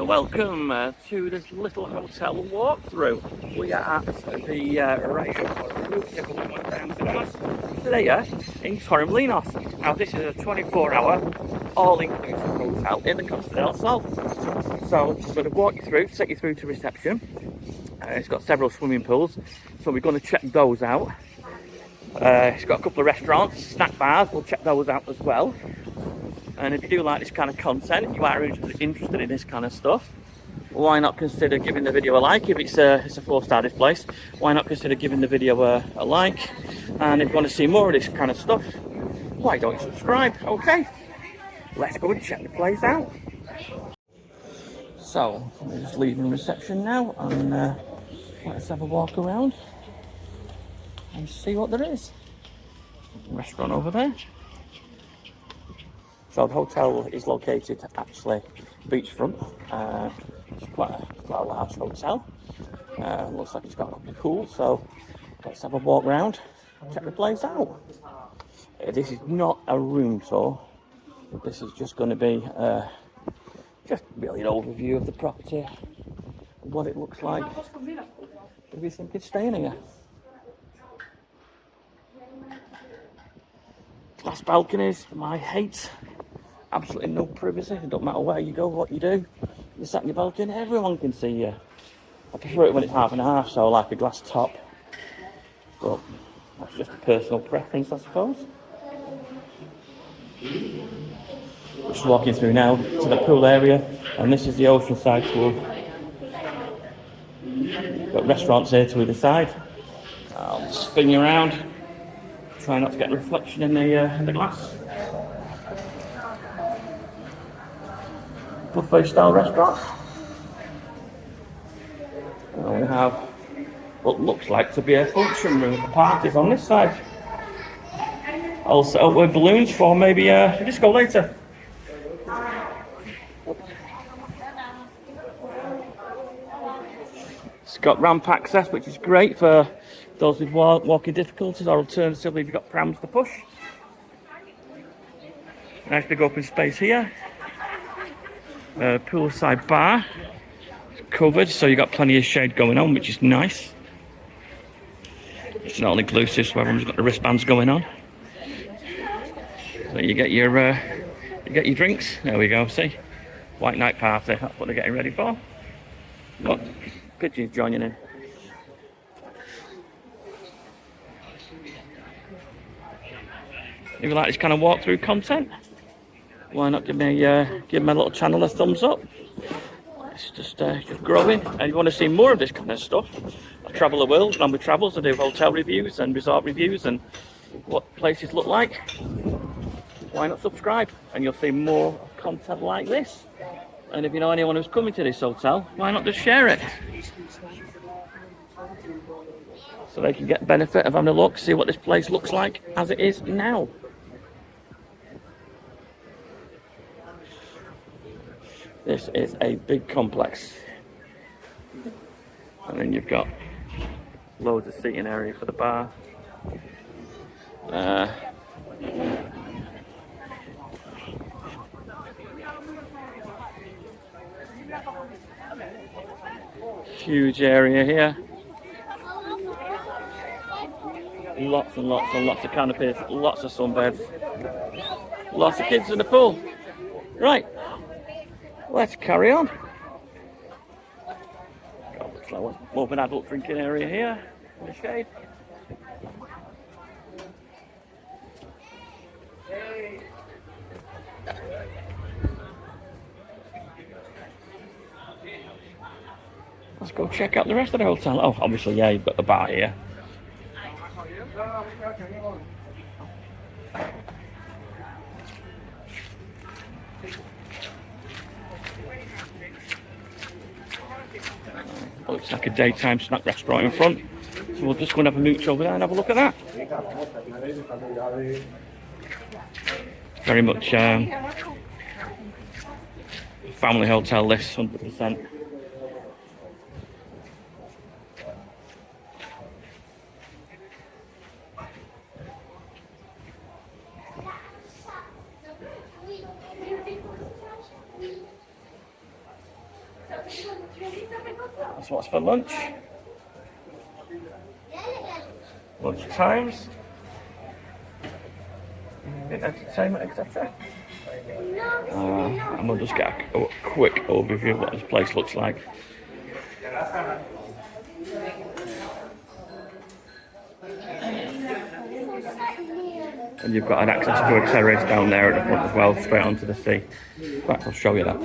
So welcome to this little hotel walkthrough. We are at the Riu today in Torremolinos. Now this is a 24-hour all-inclusive hotel in the Costa del Sol. So I'm going to walk you through, take you through to reception. It's got several swimming pools, so we're going to check those out. It's got a couple of restaurants, snack bars, we'll check those out as well. And if you do like this kind of content, you are interested in this kind of stuff, why not consider giving the video a like? If it's a 4-star this place, why not consider giving the video a like? And if you want to see more of this kind of stuff, why don't you subscribe? Okay, let's go and check the place out. So we're just leaving reception now, and let's have a walk around and see what there is. Restaurant over there. So the hotel is located actually beachfront. It's quite a large hotel. Looks like it's got a couple of pools, so let's have a walk around, check the place out. This is not a room tour. This is just going to be just really an overview of the property, what it looks like. If you think it's staying here. Glass balconies, my hate. Absolutely no privacy. It don't matter where you go, what you do. You sat in your balcony, everyone can see you. I prefer it when it's half and half, so I like a glass top. But that's just a personal preference, I suppose. Just walking through now to the pool area, and this is the oceanside pool. Got restaurants here to either side. I'll spin you around. Try not to get a reflection in the glass. Buffet style restaurant. And we have what looks like to be a function room for parties on this side. I'll set up with balloons for maybe a disco later. It's got ramp access, which is great for those with walking difficulties, or alternatively if you've got prams to push. Nice big open space here. Poolside bar. It's covered, so you've got plenty of shade going on, which is nice. It's not inclusive, so everyone's got the wristbands going on. So you get your drinks. There we go. See, white night party. That's what they're getting ready for. Look, pigeons joining in. If you like this kind of walkthrough content, why not give my little channel a thumbs up? It's just growing. And if you want to see more of this kind of stuff, I travel the world, and with travels, I do hotel reviews and resort reviews and what places look like. Why not subscribe? And you'll see more content like this. And if you know anyone who's coming to this hotel, why not just share it? So they can get benefit of having a look, see what this place looks like as it is now. This is a big complex. And then you've got loads of seating area for the bar. Huge area here. Lots and lots and lots of canopies, lots of sunbeds. Lots of kids in the pool. Right. Let's carry on. Looks like more of an adult drinking area here in the shade. Let's go check out the rest of the hotel. Oh, obviously, yeah, you've got the bar here. Looks like a daytime snack restaurant in front. So we'll just go and have a mooch over there and have a look at that. Very much family hotel this, 100%. That's what's for lunch. Lunch times. Entertainment, etc. And we'll just get a quick overview of what this place looks like. And you've got an access to a terrace down there at the front as well, straight onto the sea. In fact, I'll show you that.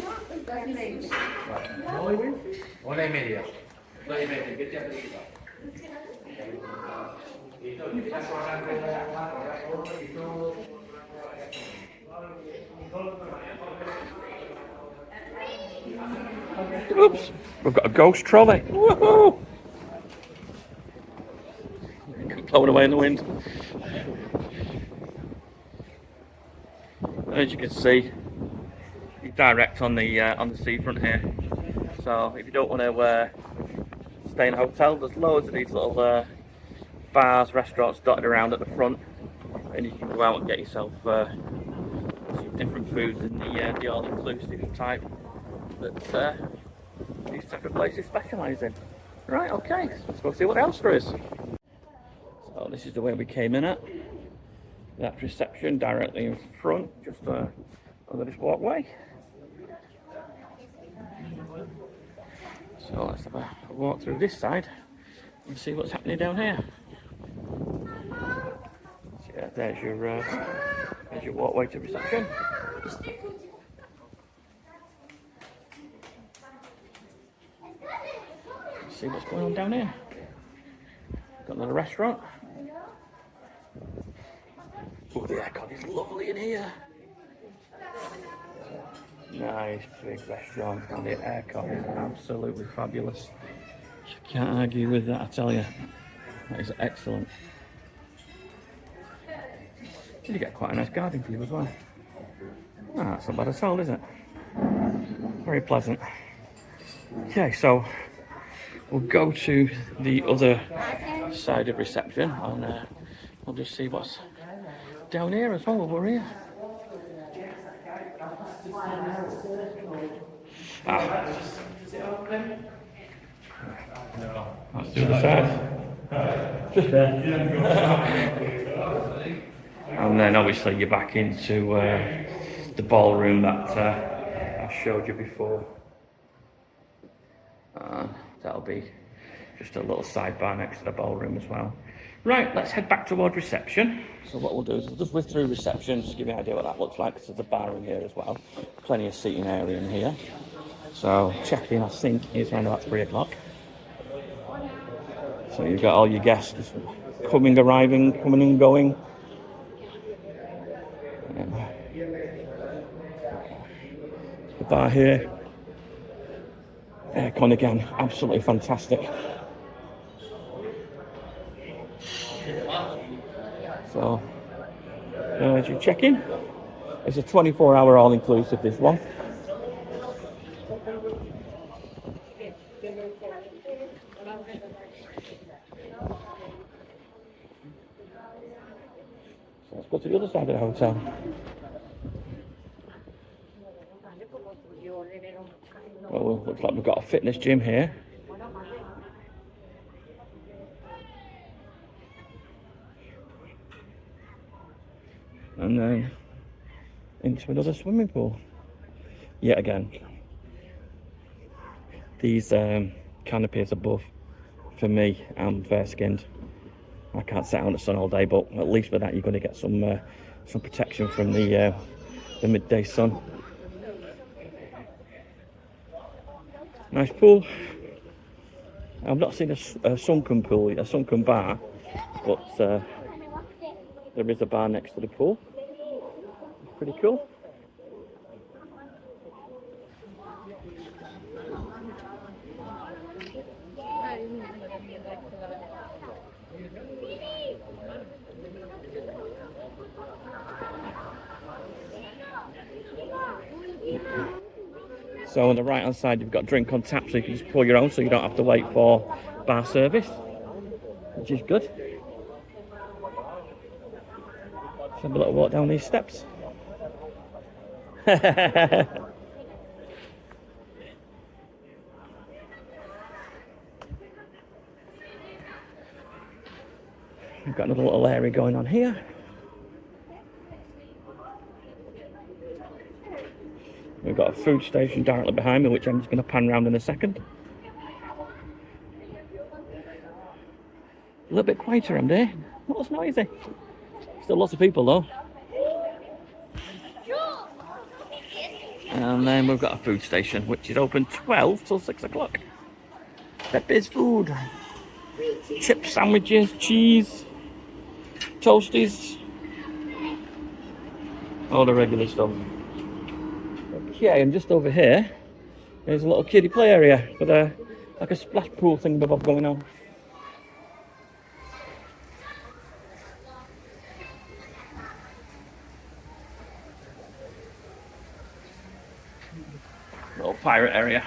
Oops, we've got a ghost trolley. Woohoo! Blowing away in the wind. As you can see, you're direct on the seafront here. So if you don't want to stay in a hotel, there's loads of these little bars, restaurants dotted around at the front, and you can go out and get yourself some different foods in the all-inclusive type that these type of places specialise in. Right, okay, let's go see what else there is. So this is the way we came in at. That reception directly in front, just under this walkway. So let's have a walk through this side and see what's happening down here. So yeah, there's your walkway to reception. Let's see what's going on down here. Got another restaurant. Oh, the aircon is lovely in here. Nice big restaurant, and the aircon is absolutely fabulous. You can't argue with that, I tell you. That is excellent. You get quite a nice garden view as well. That's not bad at all, is it? Very pleasant. Okay, so we'll go to the other side of reception and we'll just see what's down here as well over here. That's the other side. Just there. And then obviously you're back into the ballroom that I showed you before. That'll be just a little sidebar next to the ballroom as well. Right, let's head back toward reception. So what we'll do is we'll just whiz through reception, just to give you an idea what that looks like, because there's a bar in here as well. Plenty of seating area in here. So check-in, I think, is around about 3 o'clock. So you've got all your guests coming, arriving, coming and going. The bar here. Aircon again, absolutely fantastic. So, as you check in, it's a 24-hour all-inclusive, this one. So let's go to the other side of the hotel. Well, looks like we've got a fitness gym here. And then into another swimming pool. Yet again, these canopies above, for me, I'm fair-skinned. I can't sit out in the sun all day, but at least with that you're going to get some protection from the midday sun. Nice pool. I've not seen a sunken pool, a sunken bar, but there is a bar next to the pool. Pretty cool. So on the right hand side you've got drink on tap, so you can just pour your own, so you don't have to wait for bar service, which is good. Let's have a little walk down these steps. We've got another little area going on here. We've got a food station directly behind me, which I'm just going to pan around in a second. A little bit quieter around here. Not as noisy. Still lots of people though. And then we've got a food station, which is open 12 till 6 o'clock. Pepe's food. Chips, sandwiches, cheese, toasties. All the regular stuff. Okay, and just over here, there's a little kiddie play area with like a splash pool thing going on. Little pirate area.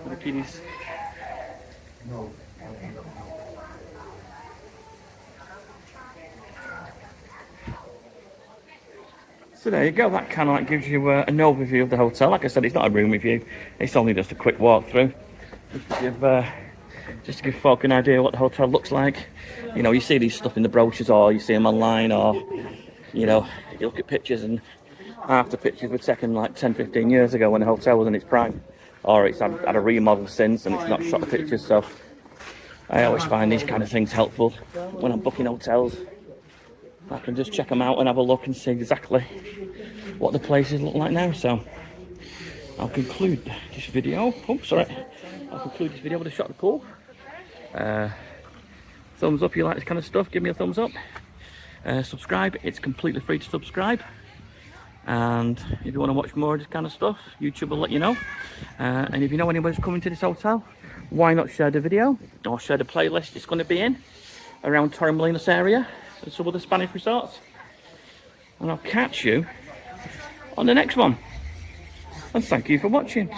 The kiddies. So there you go, that kind of like gives you an overview of the hotel. Like I said, it's not a room review, it's only just a quick walkthrough. Just to give folk an idea what the hotel looks like. You know, you see these stuff in the brochures, or you see them online, or, you know, you look at pictures and half the pictures were taken like 10-15 years ago when the hotel was in its prime. Or it's had a remodel since and it's not shot the pictures, so I always find these kind of things helpful when I'm booking hotels. I can just check them out and have a look and see exactly what the places look like now. So I'll conclude this video. Oh, sorry. I'll conclude this video with a shot of the pool. Thumbs up if you like this kind of stuff. Give me a thumbs up. Subscribe. It's completely free to subscribe. And if you want to watch more of this kind of stuff, YouTube will let you know. And if you know anybody's coming to this hotel, why not share the video or share the playlist it's going to be in around Torremolinos area and some other Spanish resorts. And I'll catch you on the next one. And thank you for watching.